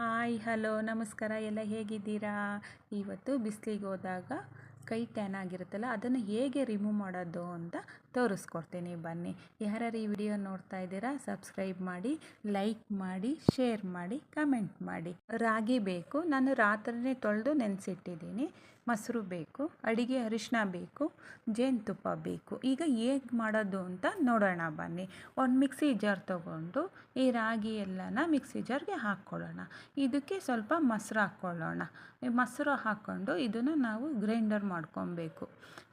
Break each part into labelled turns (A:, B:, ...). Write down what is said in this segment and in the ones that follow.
A: Hi hello ನಮಸ್ಕಾರ ಎಲ್ಲ ಹೇಗಿದ್ದೀರಾ? ಇವತ್ತು ಬಿಸಿಲಿಗೆ ಹೋದಾಗ ಕೈ ಟ್ಯಾನ್ ಆಗಿರುತ್ತಲ್ಲ ಅದನ್ನು ಹೇಗೆ ರಿಮೂವ್ ಮಾಡೋದು ಅಂತ ತೋರಿಸ್ಕೊಡ್ತೀನಿ ಬನ್ನಿ. ಯಾರ್ಯಾರು ಈ ವಿಡಿಯೋ ನೋಡ್ತಾ ಇದ್ದೀರಾ ಸಬ್ಸ್ಕ್ರೈಬ್ ಮಾಡಿ, ಲೈಕ್ ಮಾಡಿ, ಶೇರ್ ಮಾಡಿ, ಕಮೆಂಟ್ ಮಾಡಿ. ರಾಗಿ ಬೇಕು, ನಾನು ರಾತ್ರಿನೇ ತೊಳೆದು ನೆನೆಸಿಟ್ಟಿದ್ದೀನಿ. ಮೊಸರು ಬೇಕು, ಅಡಿಗೆ ಅರಿಶಿನ ಬೇಕು, ಜೇನುತುಪ್ಪ ಬೇಕು. ಈಗ ಹೇಗೆ ಮಾಡೋದು ಅಂತ ನೋಡೋಣ ಬನ್ನಿ. ಒಂದು ಮಿಕ್ಸಿ ಜಾರ್ ತೊಗೊಂಡು ಈ ರಾಗಿ ಎಲ್ಲನ ಮಿಕ್ಸಿ ಜಾರ್ಗೆ ಹಾಕ್ಕೊಳ್ಳೋಣ. ಇದಕ್ಕೆ ಸ್ವಲ್ಪ ಮೊಸರು ಹಾಕ್ಕೊಳ್ಳೋಣ. ಈ ಮೊಸರು ಹಾಕ್ಕೊಂಡು ಇದನ್ನು ನಾವು ಗ್ರೈಂಡರ್ ಮಾಡ್ಕೊಬೇಕು.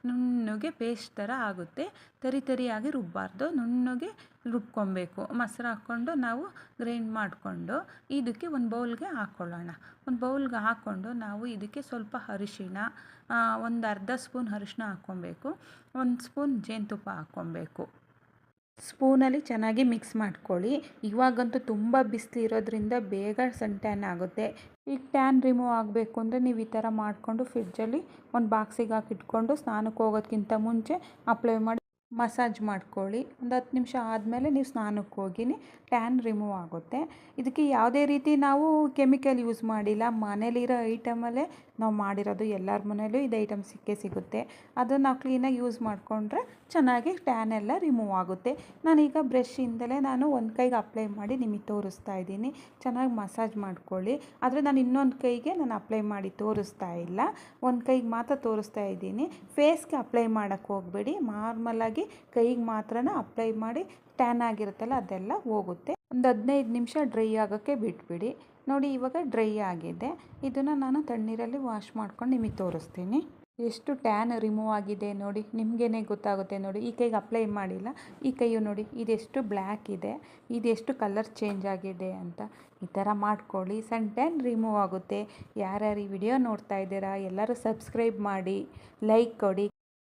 A: ನುಣ್ಣಗೆ ಪೇಸ್ಟ್ ಥರ ಆಗುತ್ತೆ. ತರಿಯಾಗಿ ರುಬ್ಬಾರ್ದು, ನುಣ್ಣಗೆ ರುಬ್ಕೊಬೇಕು. ಮೊಸರು ಹಾಕ್ಕೊಂಡು ನಾವು ಗ್ರೈಂಡ್ ಮಾಡಿಕೊಂಡು ಇದಕ್ಕೆ ಒಂದು ಬೌಲ್ಗೆ ಹಾಕ್ಕೊಳ್ಳೋಣ. ಒಂದು ಬೌಲ್ಗೆ ಹಾಕ್ಕೊಂಡು ನಾವು ಇದಕ್ಕೆ ಸ್ವಲ್ಪ ಅರಿಶಿಣ, ಒಂದು ಅರ್ಧ ಸ್ಪೂನ್ ಅರಿಶಿನ ಹಾಕ್ಕೊಬೇಕು. ಒಂದು ಸ್ಪೂನ್ ಜೇನುತುಪ್ಪ ಹಾಕ್ಕೊಬೇಕು. ಸ್ಪೂನಲ್ಲಿ ಚೆನ್ನಾಗಿ ಮಿಕ್ಸ್ ಮಾಡ್ಕೊಳ್ಳಿ. ಇವಾಗಂತೂ ತುಂಬ ಬಿಸಿಲು ಇರೋದ್ರಿಂದ ಬೇಗ ಸನ್ ಟ್ಯಾನ್ ಆಗುತ್ತೆ. ಈಗ ಟ್ಯಾನ್ ರಿಮೂವ್ ಆಗಬೇಕು ಅಂದರೆ ನೀವು ಈ ಥರ ಮಾಡಿಕೊಂಡು ಫ್ರಿಡ್ಜಲ್ಲಿ ಒಂದು ಬಾಕ್ಸಿಗೆ ಹಾಕಿಟ್ಕೊಂಡು ಸ್ನಾನಕ್ಕೆ ಹೋಗೋದಕ್ಕಿಂತ ಮುಂಚೆ ಅಪ್ಲೈ ಮಾಡಿ ಮಸಾಜ್ ಮಾಡ್ಕೊಳ್ಳಿ. ಒಂದು 10 ನಿಮಿಷ ಆದಮೇಲೆ ನೀವು ಸ್ನಾನಕ್ಕೆ ಹೋಗಿನಿ ಟ್ಯಾನ್ ರಿಮೂವ್ ಆಗುತ್ತೆ. ಇದಕ್ಕೆ ಯಾವುದೇ ರೀತಿ ನಾವು ಕೆಮಿಕಲ್ ಯೂಸ್ ಮಾಡಿಲ್ಲ. ಮನೇಲಿರೋ ಐಟಮಲ್ಲೇ ನಾವು ಮಾಡಿರೋದು. ಎಲ್ಲರ ಮನೇಲೂ ಇದು ಐಟಮ್ ಸಿಗುತ್ತೆ. ಅದನ್ನು ನಾವು ಕ್ಲೀನಾಗಿ ಯೂಸ್ ಮಾಡಿಕೊಂಡ್ರೆ ಚೆನ್ನಾಗಿ ಟ್ಯಾನ್ ಎಲ್ಲ ರಿಮೂವ್ ಆಗುತ್ತೆ. ನಾನೀಗ ಬ್ರಷಿಂದಲೇ ನಾನು ಒಂದು ಕೈಗೆ ಅಪ್ಲೈ ಮಾಡಿ ನಿಮಗೆ ತೋರಿಸ್ತಾ ಇದ್ದೀನಿ. ಚೆನ್ನಾಗಿ ಮಸಾಜ್ ಮಾಡ್ಕೊಳ್ಳಿ. ಆದರೆ ನಾನು ಇನ್ನೊಂದು ಕೈಗೆ ನಾನು ಅಪ್ಲೈ ಮಾಡಿ ತೋರಿಸ್ತಾ ಇಲ್ಲ, ಒಂದು ಕೈಗೆ ಮಾತ್ರ ತೋರಿಸ್ತಾ ಇದ್ದೀನಿ. ಫೇಸ್ಗೆ ಅಪ್ಲೈ ಮಾಡೋಕ್ಕೆ ಹೋಗಬೇಡಿ. ನಾರ್ಮಲಾಗಿ ಕೈಗೆ ಮಾತ್ರನ ಅಪ್ಲೈ ಮಾಡಿ ಟ್ಯಾನ್ ಆಗಿರುತ್ತಲ್ಲ ಅದೆಲ್ಲ ಹೋಗುತ್ತೆ. ಒಂದು 15 ನಿಮಿಷ ಡ್ರೈ ಆಗೋಕ್ಕೆ ಬಿಟ್ಬಿಡಿ. ನೋಡಿ ಇವಾಗ ಡ್ರೈ ಆಗಿದೆ. ಇದನ್ನು ನಾನು ತಣ್ಣೀರಲ್ಲಿ ವಾಶ್ ಮಾಡ್ಕೊಂಡು ನಿಮಗೆ ತೋರಿಸ್ತೀನಿ. ಎಷ್ಟು ಟ್ಯಾನ್ ರಿಮೂವ್ ಆಗಿದೆ ನೋಡಿ, ನಿಮಗೇನೆ ಗೊತ್ತಾಗುತ್ತೆ ನೋಡಿ. ಈ ಕೈಗೆ ಅಪ್ಲೈ ಮಾಡಿಲ್ಲ, ಈ ಕೈಯು ನೋಡಿ ಇದೆಷ್ಟು ಬ್ಲ್ಯಾಕ್ ಇದೆ, ಇದೆಷ್ಟು ಕಲರ್ ಚೇಂಜ್ ಆಗಿದೆ ಅಂತ. ಈ ಥರ ಮಾಡ್ಕೊಳ್ಳಿ, ಸನ್ ಟ್ಯಾನ್ ರಿಮೂವ್ ಆಗುತ್ತೆ. ಯಾರ್ಯಾರು ಈ ವಿಡಿಯೋ ನೋಡ್ತಾ ಇದ್ದೀರಾ ಎಲ್ಲರೂ ಸಬ್ಸ್ಕ್ರೈಬ್ ಮಾಡಿ, ಲೈಕ್ ಕೊಡಿ.